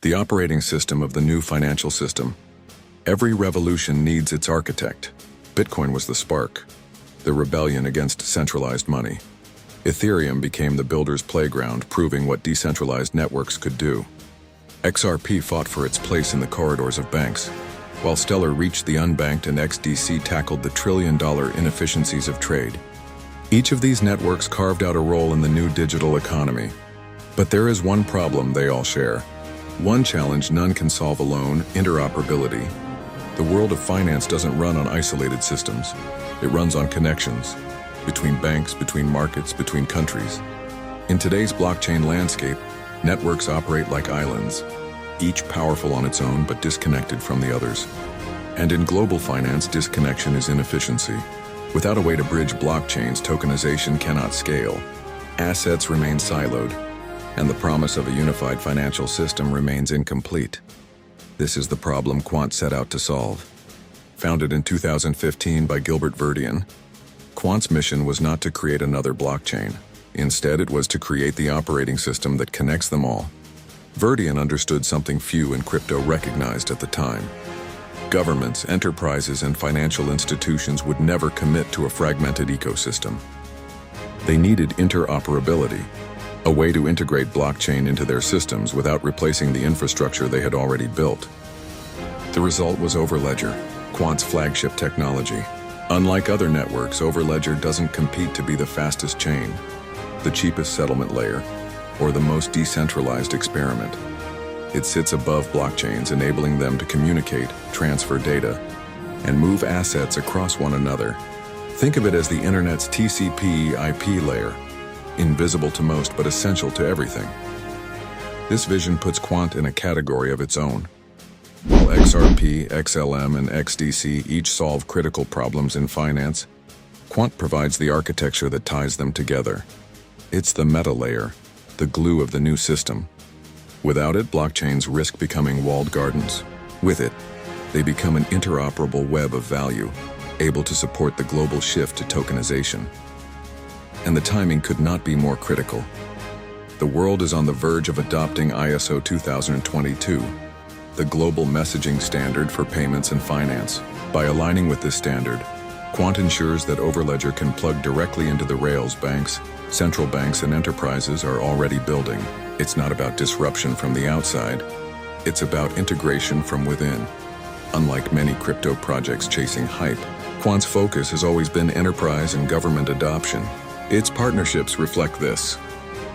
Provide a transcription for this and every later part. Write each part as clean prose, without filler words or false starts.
the operating system of the new financial system. Every revolution needs its architect. Bitcoin was the spark, the rebellion against centralized money. Ethereum became the builder's playground, proving what decentralized networks could do. XRP fought for its place in the corridors of banks, while Stellar reached the unbanked and XDC tackled the trillion-dollar inefficiencies of trade. Each of these networks carved out a role in the new digital economy. But there is one problem they all share. One challenge none can solve alone: interoperability. The world of finance doesn't run on isolated systems. It runs on connections, between banks, between markets, between countries. In today's blockchain landscape, networks operate like islands, each powerful on its own but disconnected from the others. And in global finance, disconnection is inefficiency. Without a way to bridge blockchains, tokenization cannot scale. Assets remain siloed, and the promise of a unified financial system remains incomplete. This is the problem Quant set out to solve. Founded in 2015 by Gilbert Verdian, Quant's mission was not to create another blockchain. Instead, it was to create the operating system that connects them all. Verdian understood something few in crypto recognized at the time. Governments, enterprises, and financial institutions would never commit to a fragmented ecosystem. They needed interoperability, a way to integrate blockchain into their systems without replacing the infrastructure they had already built. The result was Overledger, Quant's flagship technology. Unlike other networks, Overledger doesn't compete to be the fastest chain, the cheapest settlement layer, or the most decentralized experiment. It sits above blockchains, enabling them to communicate, transfer data, and move assets across one another. Think of it as the internet's TCP/IP layer, invisible to most but essential to everything. This vision puts Quant in a category of its own. While XRP, XLM, and XDC each solve critical problems in finance, Quant provides the architecture that ties them together. It's the meta layer, the glue of the new system. Without it, blockchains risk becoming walled gardens. With it, they become an interoperable web of value, able to support the global shift to tokenization. And the timing could not be more critical. The world is on the verge of adopting ISO 2022, the global messaging standard for payments and finance. By aligning with this standard, Quant ensures that Overledger can plug directly into the rails banks, central banks, and enterprises are already building. It's not about disruption from the outside, it's about integration from within. Unlike many crypto projects chasing hype, Quant's focus has always been enterprise and government adoption. Its partnerships reflect this.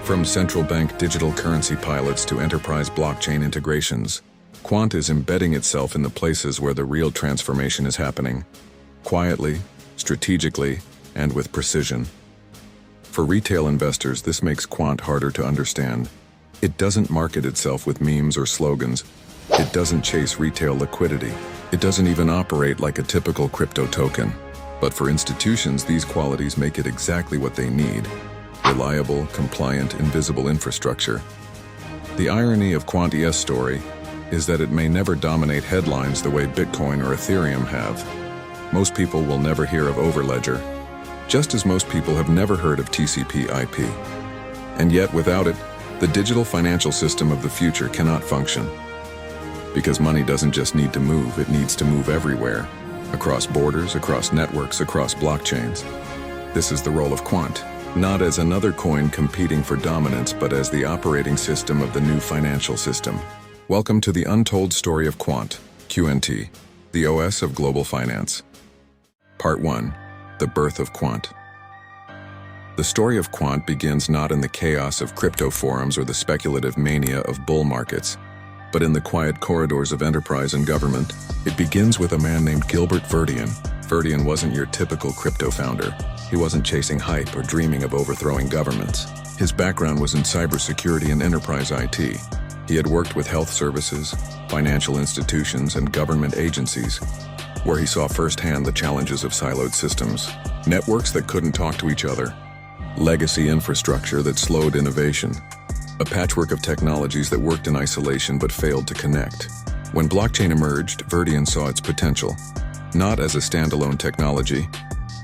From central bank digital currency pilots to enterprise blockchain integrations, Quant is embedding itself in the places where the real transformation is happening, quietly, strategically, and with precision. For retail investors, this makes Quant harder to understand. It doesn't market itself with memes or slogans. It doesn't chase retail liquidity. It doesn't even operate like a typical crypto token. But for institutions, these qualities make it exactly what they need: reliable, compliant, invisible infrastructure. The irony of Quant.ES story is that it may never dominate headlines the way Bitcoin or Ethereum have. Most people will never hear of Overledger, just as most people have never heard of TCP/IP. And yet, without it, the digital financial system of the future cannot function. Because money doesn't just need to move, it needs to move everywhere, across borders, across networks, across blockchains. This is the role of Quant, not as another coin competing for dominance, but as the operating system of the new financial system. Welcome to the untold story of Quant, QNT, the OS of global finance. Part 1. The birth of Quant. The story of Quant begins not in the chaos of crypto forums or the speculative mania of bull markets, but in the quiet corridors of enterprise and government. It begins with a man named Gilbert Verdian. Verdian wasn't your typical crypto founder. He wasn't chasing hype or dreaming of overthrowing governments. His background was in cybersecurity and enterprise IT. He had worked with health services, financial institutions, and government agencies, where he saw firsthand the challenges of siloed systems, networks that couldn't talk to each other, legacy infrastructure that slowed innovation, a patchwork of technologies that worked in isolation but failed to connect. When blockchain emerged, Verdian saw its potential, not as a standalone technology,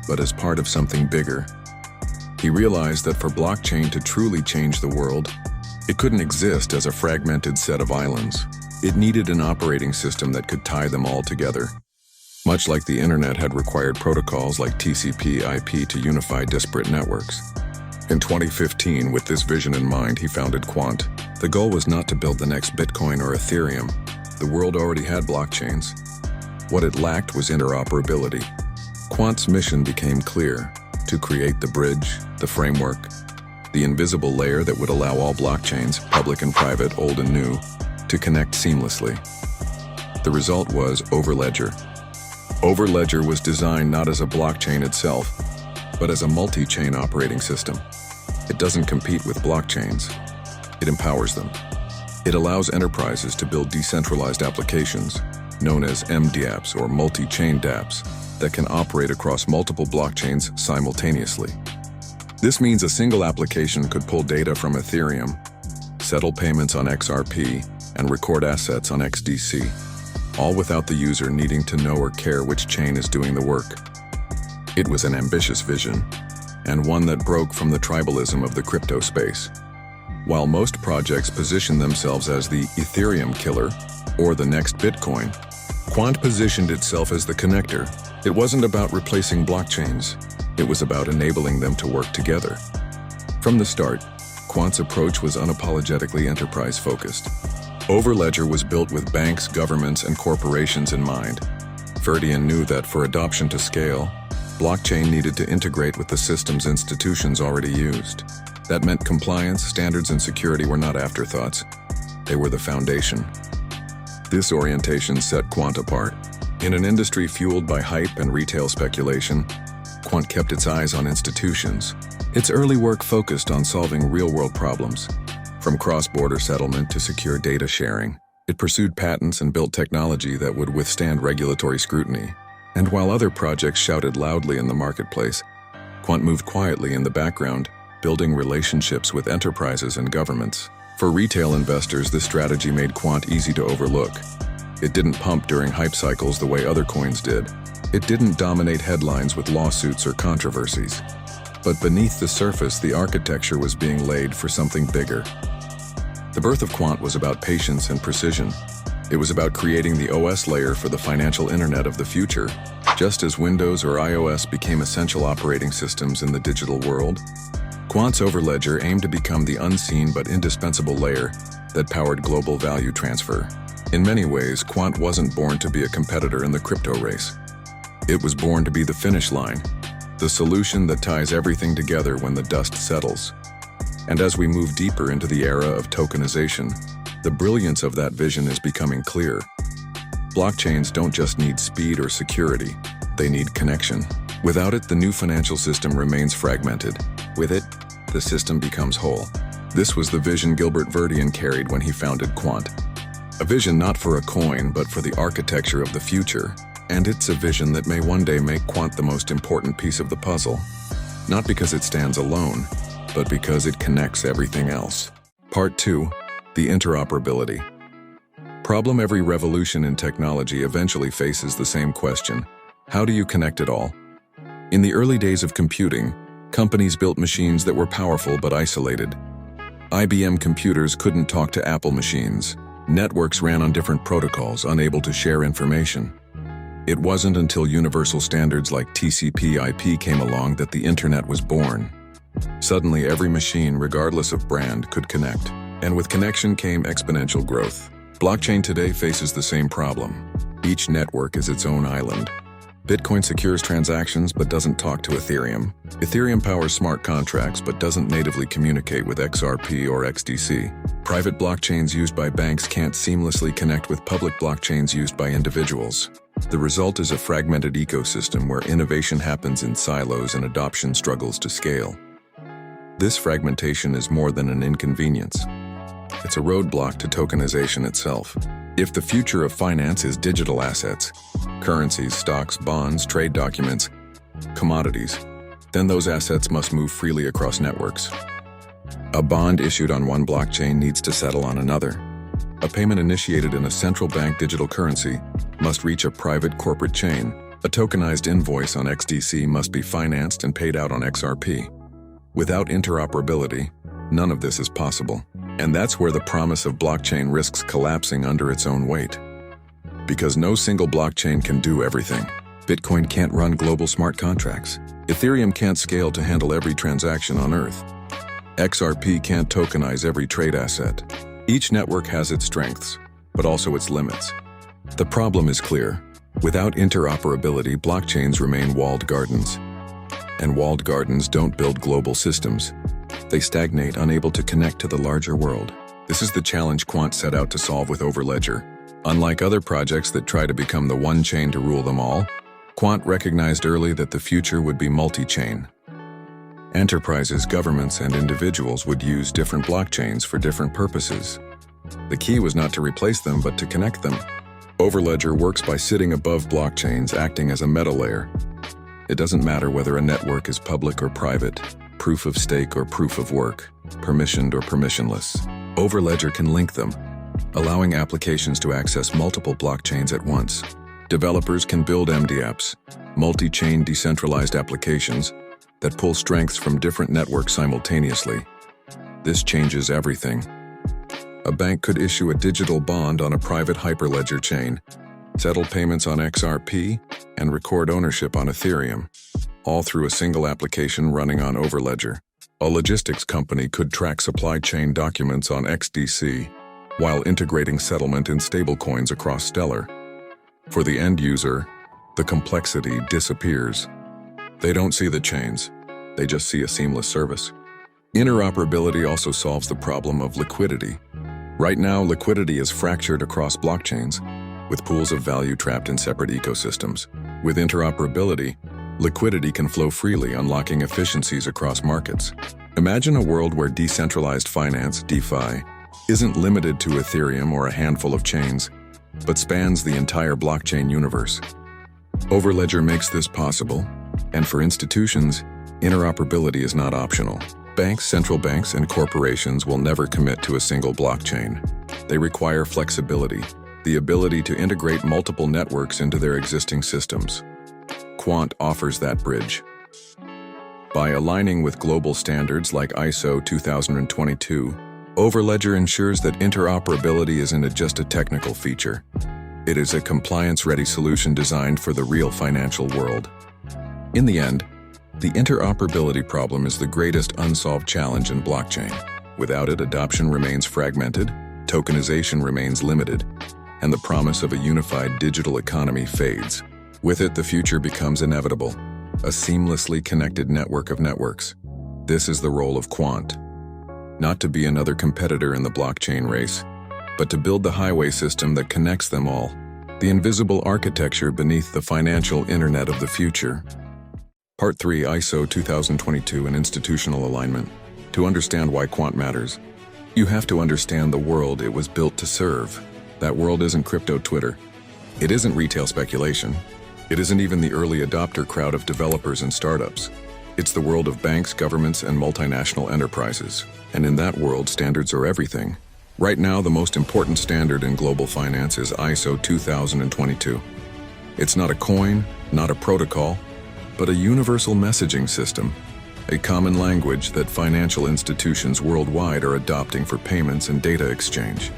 but as part of something bigger. He realized that for blockchain to truly change the world, It couldn't exist as a fragmented set of islands. It needed an operating system that could tie them all together. Much like the internet had required protocols like TCP/IP to unify disparate networks. In 2015, with this vision in mind, he founded Quant. The goal was not to build the next Bitcoin or Ethereum. The world already had blockchains. What it lacked was interoperability. Quant's mission became clear: to create the bridge, the framework, the invisible layer that would allow all blockchains, public and private, old and new, to connect seamlessly. The result was Overledger. Overledger was designed not as a blockchain itself, but as a multi-chain operating system. It doesn't compete with blockchains. It empowers them. It allows enterprises to build decentralized applications, known as MDApps or multi-chain dApps, that can operate across multiple blockchains simultaneously. This means a single application could pull data from Ethereum, settle payments on XRP, and record assets on XDC, all without the user needing to know or care which chain is doing the work. It was an ambitious vision, and one that broke from the tribalism of the crypto space. While most projects position themselves as the Ethereum killer or the next Bitcoin, Quant positioned itself as the connector. It wasn't about replacing blockchains. It was about enabling them to work together. From the start, Quant's approach was unapologetically enterprise-focused. Overledger was built with banks, governments, and corporations in mind. Verdian knew that for adoption to scale, blockchain needed to integrate with the systems institutions already used. That meant compliance, standards, and security were not afterthoughts. They were the foundation. This orientation set Quant apart. In an industry fueled by hype and retail speculation, Quant kept its eyes on institutions. Its early work focused on solving real-world problems. From cross-border settlement to secure data sharing, it pursued patents and built technology that would withstand regulatory scrutiny. And while other projects shouted loudly in the marketplace, Quant moved quietly in the background, building relationships with enterprises and governments. For retail investors, this strategy made Quant easy to overlook. It didn't pump during hype cycles the way other coins did. It didn't dominate headlines with lawsuits or controversies. But beneath the surface, the architecture was being laid for something bigger. The birth of Quant was about patience and precision. It was about creating the OS layer for the financial internet of the future. Just as Windows or iOS became essential operating systems in the digital world, Quant's Overledger aimed to become the unseen but indispensable layer that powered global value transfer. In many ways, Quant wasn't born to be a competitor in the crypto race. It was born to be the finish line, the solution that ties everything together when the dust settles. And as we move deeper into the era of tokenization, the brilliance of that vision is becoming clear. Blockchains don't just need speed or security, they need connection. Without it, the new financial system remains fragmented. With it, the system becomes whole. This was the vision Gilbert Verdian carried when he founded Quant. A vision not for a coin, but for the architecture of the future. And it's a vision that may one day make Quant the most important piece of the puzzle. Not because it stands alone, but because it connects everything else. Part 2. The interoperability. Problem: every revolution in technology eventually faces the same question. How do you connect it all? In the early days of computing, companies built machines that were powerful but isolated. IBM computers couldn't talk to Apple machines. Networks ran on different protocols, unable to share information. It wasn't until universal standards like TCP/IP came along that the internet was born. Suddenly, every machine, regardless of brand, could connect. And with connection came exponential growth. Blockchain today faces the same problem. Each network is its own island. Bitcoin secures transactions but doesn't talk to Ethereum. Ethereum powers smart contracts but doesn't natively communicate with XRP or XDC. Private blockchains used by banks can't seamlessly connect with public blockchains used by individuals. The result is a fragmented ecosystem where innovation happens in silos and adoption struggles to scale. This fragmentation is more than an inconvenience. It's a roadblock to tokenization itself. If the future of finance is digital assets, currencies, stocks, bonds, trade documents, commodities, then those assets must move freely across networks. A bond issued on one blockchain needs to settle on another. A payment initiated in a central bank digital currency must reach a private corporate chain. A tokenized invoice on XDC must be financed and paid out on XRP. Without interoperability, None of this is possible. And that's where the promise of blockchain risks collapsing under its own weight. Because no single blockchain can do everything. Bitcoin can't run global smart contracts. Ethereum can't scale to handle every transaction on Earth. XRP can't tokenize every trade asset. Each network has its strengths, but also its limits. The problem is clear. Without interoperability, blockchains remain walled gardens. And walled gardens don't build global systems. They stagnate, unable to connect to the larger world. This is the challenge Quant set out to solve with Overledger. Unlike other projects that try to become the one chain to rule them all, Quant recognized early that the future would be multi-chain. Enterprises, governments, and individuals would use different blockchains for different purposes. The key was not to replace them, but to connect them. Overledger works by sitting above blockchains, acting as a meta layer. It doesn't matter whether a network is public or private, proof of stake or proof of work, permissioned or permissionless. Overledger can link them, allowing applications to access multiple blockchains at once. Developers can build MDApps, multi-chain decentralized applications, that pull strengths from different networks simultaneously. This changes everything. A bank could issue a digital bond on a private Hyperledger chain, settle payments on XRP, and record ownership on Ethereum, all through a single application running on Overledger. A logistics company could track supply chain documents on XDC, while integrating settlement in stablecoins across Stellar. For the end user, the complexity disappears. They don't see the chains, they just see a seamless service. Interoperability also solves the problem of liquidity. Right now, liquidity is fractured across blockchains, with pools of value trapped in separate ecosystems. With interoperability, liquidity can flow freely, unlocking efficiencies across markets. Imagine a world where decentralized finance, DeFi, isn't limited to Ethereum or a handful of chains, but spans the entire blockchain universe. Overledger makes this possible, and for institutions, interoperability is not optional. Banks, central banks, and corporations will never commit to a single blockchain. They require flexibility, the ability to integrate multiple networks into their existing systems. Quant offers that bridge. By aligning with global standards like ISO 2022, Overledger ensures that interoperability isn't just a technical feature. It is a compliance-ready solution designed for the real financial world. In the end, the interoperability problem is the greatest unsolved challenge in blockchain. Without it, adoption remains fragmented, tokenization remains limited, and the promise of a unified digital economy fades. With it, the future becomes inevitable, a seamlessly connected network of networks. This is the role of Quant. Not to be another competitor in the blockchain race, but to build the highway system that connects them all, the invisible architecture beneath the financial internet of the future. Part 3, ISO 2022 and Institutional Alignment. To understand why Quant matters, you have to understand the world it was built to serve. That world isn't crypto Twitter. It isn't retail speculation. It isn't even the early adopter crowd of developers and startups. It's the world of banks, governments, and multinational enterprises. And in that world, standards are everything. Right now, the most important standard in global finance is ISO 2022. It's not a coin, not a protocol, but a universal messaging system, a common language that financial institutions worldwide are adopting for payments and data exchange.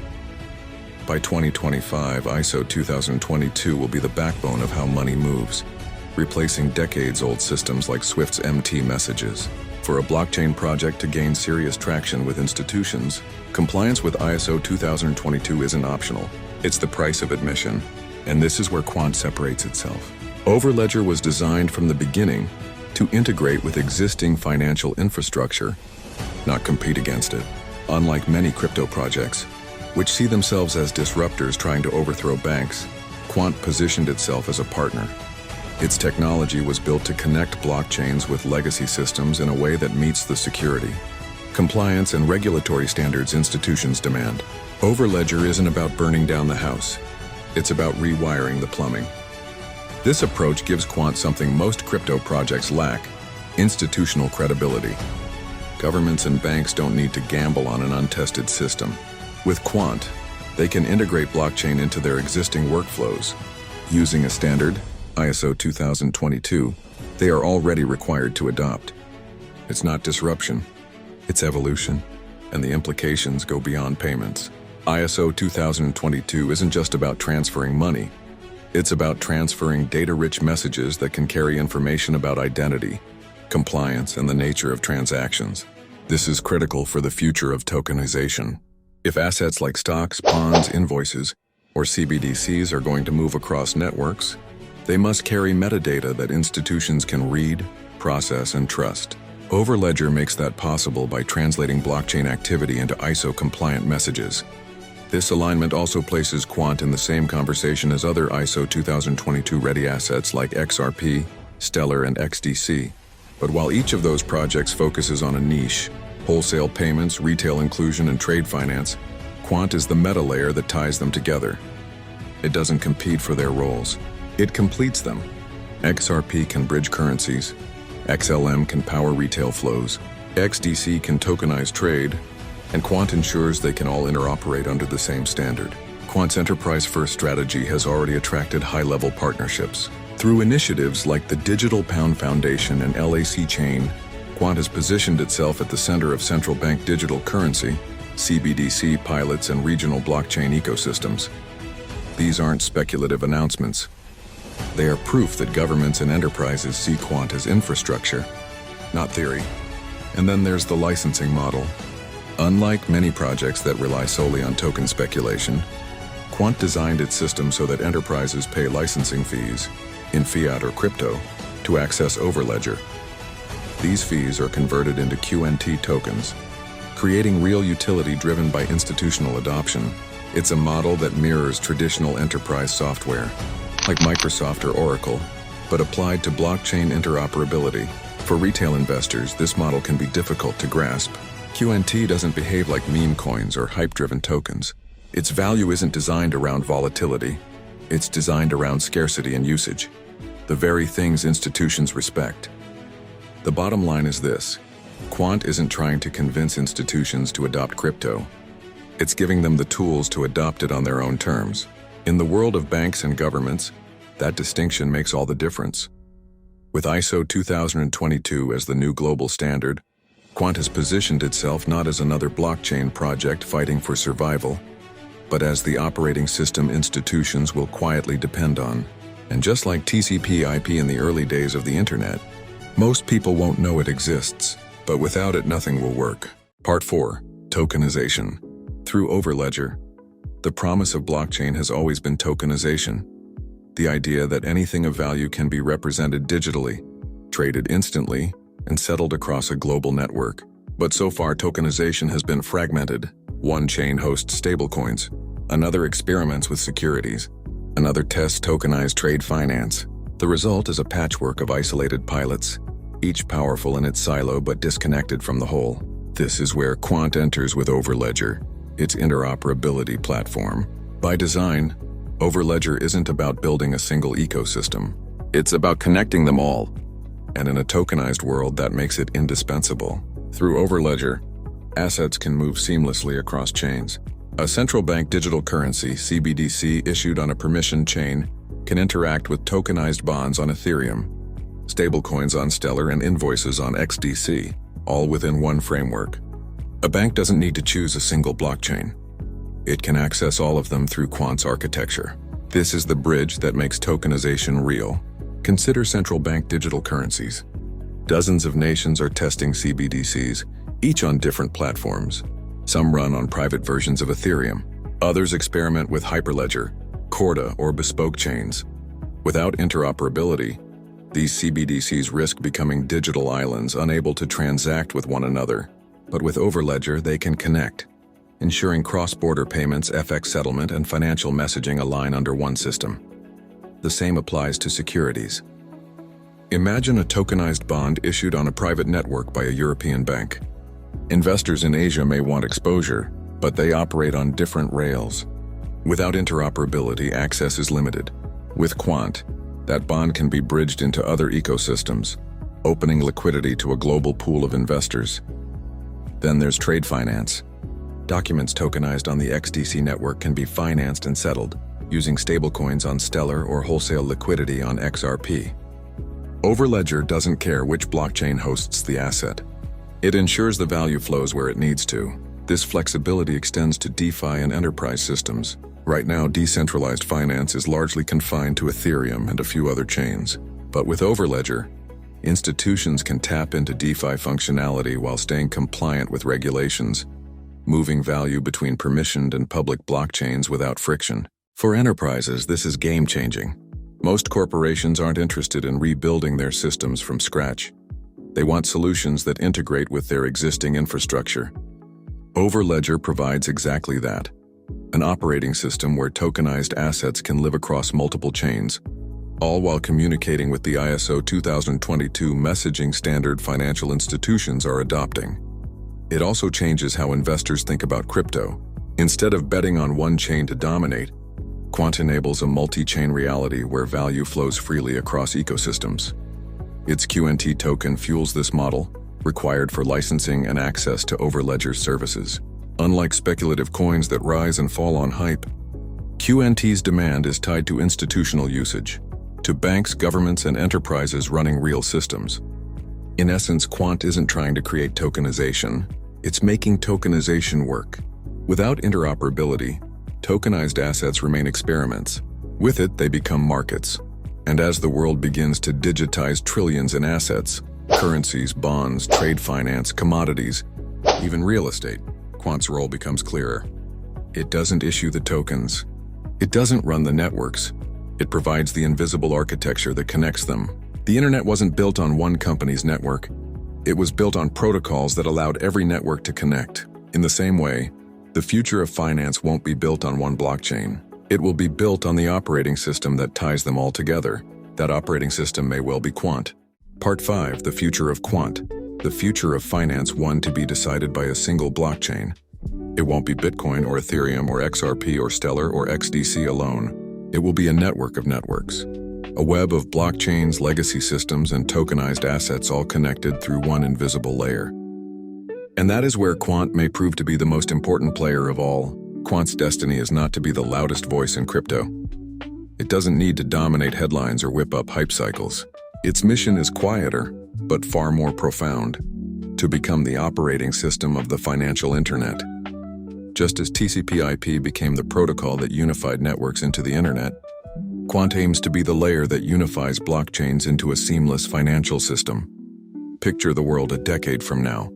By 2025, ISO 2022 will be the backbone of how money moves, replacing decades-old systems like SWIFT's MT messages. For a blockchain project to gain serious traction with institutions, compliance with ISO 2022 isn't optional. It's the price of admission, and this is where Quant separates itself. Overledger was designed from the beginning to integrate with existing financial infrastructure, not compete against it. Unlike many crypto projects, which see themselves as disruptors trying to overthrow banks, Quant positioned itself as a partner. Its technology was built to connect blockchains with legacy systems in a way that meets the security, compliance, and regulatory standards institutions demand. Overledger isn't about burning down the house. It's about rewiring the plumbing. This approach gives Quant something most crypto projects lack: institutional credibility. Governments and banks don't need to gamble on an untested system. With Quant, they can integrate blockchain into their existing workflows. Using a standard, ISO 2022, they are already required to adopt. It's not disruption, it's evolution. and the implications go beyond payments. ISO 2022 isn't just about transferring money. It's about transferring data-rich messages that can carry information about identity, compliance, and the nature of transactions. This is critical for the future of tokenization. If assets like stocks, bonds, invoices, or CBDCs are going to move across networks, they must carry metadata that institutions can read, process, and trust. Overledger makes that possible by translating blockchain activity into ISO-compliant messages. This alignment also places Quant in the same conversation as other ISO 2022-ready assets like XRP, Stellar, and XDC. But while each of those projects focuses on a niche, wholesale payments, retail inclusion, and trade finance, Quant is the meta layer that ties them together. It doesn't compete for their roles. It completes them. XRP can bridge currencies, XLM can power retail flows, XDC can tokenize trade, and Quant ensures they can all interoperate under the same standard. Quant's enterprise-first strategy has already attracted high-level partnerships. Through initiatives like the Digital Pound Foundation and LAC Chain, Quant has positioned itself at the center of central bank digital currency, CBDC pilots, and regional blockchain ecosystems. These aren't speculative announcements. They are proof that governments and enterprises see Quant as infrastructure, not theory. And then there's the licensing model. Unlike many projects that rely solely on token speculation, Quant designed its system so that enterprises pay licensing fees, in fiat or crypto, to access Overledger. These fees are converted into QNT tokens, creating real utility driven by institutional adoption. It's a model that mirrors traditional enterprise software, like Microsoft or Oracle, but applied to blockchain interoperability. For retail investors, this model can be difficult to grasp. QNT doesn't behave like meme coins or hype-driven tokens. Its value isn't designed around volatility. It's designed around scarcity and usage, the very things institutions respect. The bottom line is this: Quant isn't trying to convince institutions to adopt crypto. It's giving them the tools to adopt it on their own terms. In the world of banks and governments, that distinction makes all the difference. With ISO 2022 as the new global standard, Quant has positioned itself not as another blockchain project fighting for survival, but as the operating system institutions will quietly depend on. And just like TCP/IP in the early days of the internet, most people won't know it exists, but without it nothing will work. Part 4. Tokenization. Through Overledger, the promise of blockchain has always been tokenization. The idea that anything of value can be represented digitally, traded instantly, and settled across a global network. But so far, tokenization has been fragmented. One chain hosts stablecoins, another experiments with securities, another tests tokenized trade finance. The result is a patchwork of isolated pilots, each powerful in its silo but disconnected from the whole. This is where Quant enters with Overledger, its interoperability platform. By design, Overledger isn't about building a single ecosystem. It's about connecting them all. And in a tokenized world, that makes it indispensable. Through Overledger, assets can move seamlessly across chains. A central bank digital currency, CBDC, issued on a permissioned chain can interact with tokenized bonds on Ethereum, stablecoins on Stellar, and invoices on XDC, all within one framework. A bank doesn't need to choose a single blockchain. It can access all of them through Quant's architecture. This is the bridge that makes tokenization real. Consider central bank digital currencies. Dozens of nations are testing CBDCs, each on different platforms. Some run on private versions of Ethereum. Others experiment with Hyperledger, Corda, or bespoke chains. Without interoperability, these CBDCs risk becoming digital islands unable to transact with one another. But with Overledger, they can connect, ensuring cross-border payments, FX settlement, and financial messaging align under one system. The same applies to securities. Imagine a tokenized bond issued on a private network by a European bank. Investors in Asia may want exposure, but they operate on different rails. Without interoperability, access is limited. With Quant, that bond can be bridged into other ecosystems, opening liquidity to a global pool of investors. Then there's trade finance. Documents tokenized on the XDC network can be financed and settled, using stablecoins on Stellar or wholesale liquidity on XRP. Overledger doesn't care which blockchain hosts the asset. It ensures the value flows where it needs to. This flexibility extends to DeFi and enterprise systems. Right now, decentralized finance is largely confined to Ethereum and a few other chains. But with Overledger, institutions can tap into DeFi functionality while staying compliant with regulations, moving value between permissioned and public blockchains without friction. For enterprises, this is game-changing. Most corporations aren't interested in rebuilding their systems from scratch. They want solutions that integrate with their existing infrastructure. Overledger provides exactly that. An operating system where tokenized assets can live across multiple chains, all while communicating with the ISO 2022 messaging standard financial institutions are adopting. It also changes how investors think about crypto. Instead of betting on one chain to dominate, Quant enables a multi-chain reality where value flows freely across ecosystems. Its QNT token fuels this model, required for licensing and access to Overledger's services. Unlike speculative coins that rise and fall on hype, QNT's demand is tied to institutional usage, to banks, governments, and enterprises running real systems. In essence, Quant isn't trying to create tokenization, it's making tokenization work. Without interoperability, tokenized assets remain experiments. With it, they become markets. And as the world begins to digitize trillions in assets, currencies, bonds, trade finance, commodities, even real estate, Quant's role becomes clearer. It doesn't issue the tokens. It doesn't run the networks. It provides the invisible architecture that connects them. The internet wasn't built on one company's network. It was built on protocols that allowed every network to connect. In the same way, the future of finance won't be built on one blockchain. It will be built on the operating system that ties them all together. That operating system may well be Quant. Part 5, the future of Quant. The future of finance, one to be decided by a single blockchain. It won't be Bitcoin or Ethereum or XRP or Stellar or XDC alone. It will be a network of networks. A web of blockchains, legacy systems, and tokenized assets all connected through one invisible layer. And that is where Quant may prove to be the most important player of all. Quant's destiny is not to be the loudest voice in crypto. It doesn't need to dominate headlines or whip up hype cycles. Its mission is quieter, but far more profound, to become the operating system of the financial internet. Just as TCP/IP became the protocol that unified networks into the internet, Quant aims to be the layer that unifies blockchains into a seamless financial system. Picture the world a decade from now.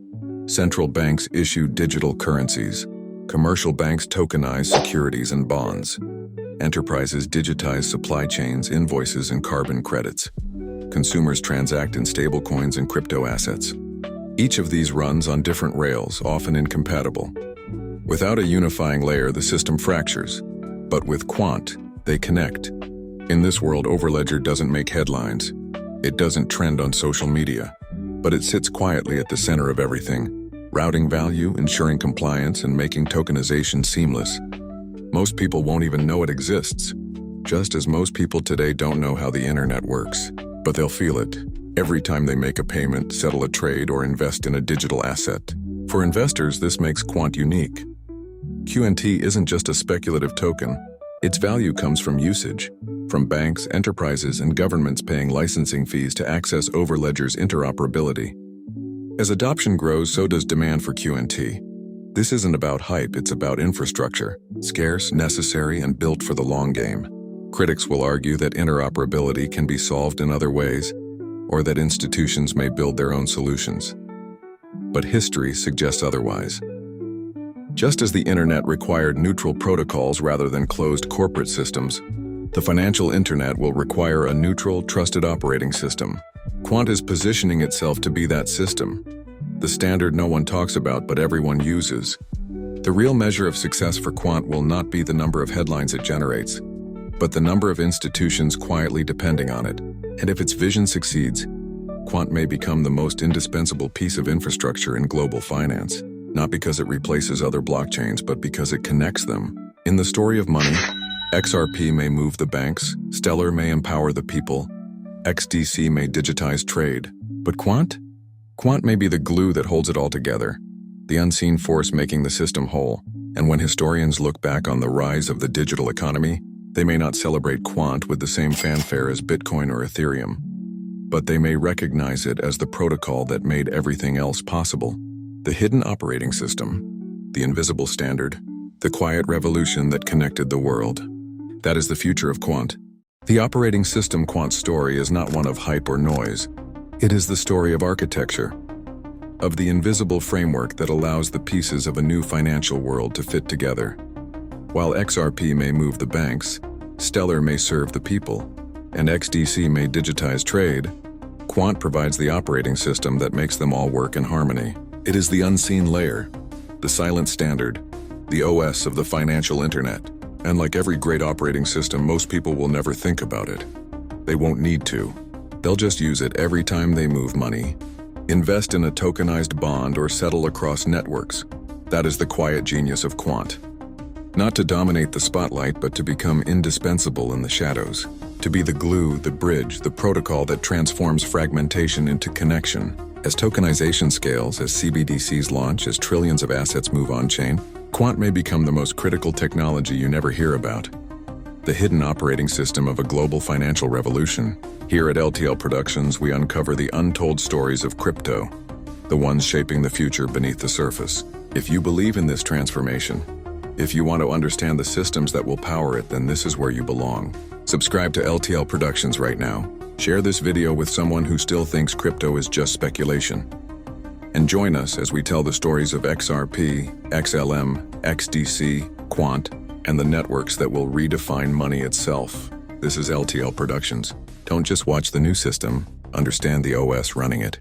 Central banks issue digital currencies. Commercial banks tokenize securities and bonds. Enterprises digitize supply chains, invoices, and carbon credits. Consumers transact in stablecoins and crypto assets. Each of these runs on different rails, often incompatible. Without a unifying layer, the system fractures. But with Quant, they connect. In this world, Overledger doesn't make headlines. It doesn't trend on social media. But it sits quietly at the center of everything, routing value, ensuring compliance, and making tokenization seamless. Most people won't even know it exists, just as most people today don't know how the internet works. But they'll feel it every time they make a payment, settle a trade, or invest in a digital asset. For investors, this makes Quant unique. QNT isn't just a speculative token. Its value comes from usage, from banks, enterprises, and governments paying licensing fees to access Overledger's interoperability. As adoption grows, so does demand for QNT. This isn't about hype, it's about infrastructure, scarce, necessary, and built for the long game. Critics will argue that interoperability can be solved in other ways, or that institutions may build their own solutions. But history suggests otherwise. Just as the internet required neutral protocols rather than closed corporate systems, the financial internet will require a neutral, trusted operating system. Quant is positioning itself to be that system, the standard no one talks about but everyone uses. The real measure of success for Quant will not be the number of headlines it generates, but the number of institutions quietly depending on it. And if its vision succeeds, Quant may become the most indispensable piece of infrastructure in global finance, not because it replaces other blockchains, but because it connects them. In the story of money, XRP may move the banks, Stellar may empower the people, XDC may digitize trade. But Quant? Quant may be the glue that holds it all together, the unseen force making the system whole. And when historians look back on the rise of the digital economy, they may not celebrate Quant with the same fanfare as Bitcoin or Ethereum, but they may recognize it as the protocol that made everything else possible, the hidden operating system. the invisible standard, the quiet revolution that connected the world. That is the future of Quant. The operating system Quant's story is not one of hype or noise. It is the story of architecture, of the invisible framework that allows the pieces of a new financial world to fit together. While XRP may move the banks, Stellar may serve the people, and XDC may digitize trade, Quant provides the operating system that makes them all work in harmony. It is the unseen layer, the silent standard, the OS of the financial internet. And like every great operating system, most people will never think about it. They won't need to. They'll just use it every time they move money, invest in a tokenized bond, or settle across networks. That is the quiet genius of Quant. Not to dominate the spotlight, but to become indispensable in the shadows. To be the glue, the bridge, the protocol that transforms fragmentation into connection. As tokenization scales, as CBDCs launch, as trillions of assets move on-chain, Quant may become the most critical technology you never hear about. The hidden operating system of a global financial revolution. Here at LTL Productions, we uncover the untold stories of crypto, the ones shaping the future beneath the surface. If you believe in this transformation, if you want to understand the systems that will power it, then this is where you belong. Subscribe to LTL Productions right now. Share this video with someone who still thinks crypto is just speculation. And join us as we tell the stories of XRP, XLM, XDC, Quant, and the networks that will redefine money itself. This is LTL Productions. Don't just watch the new system, understand the OS running it.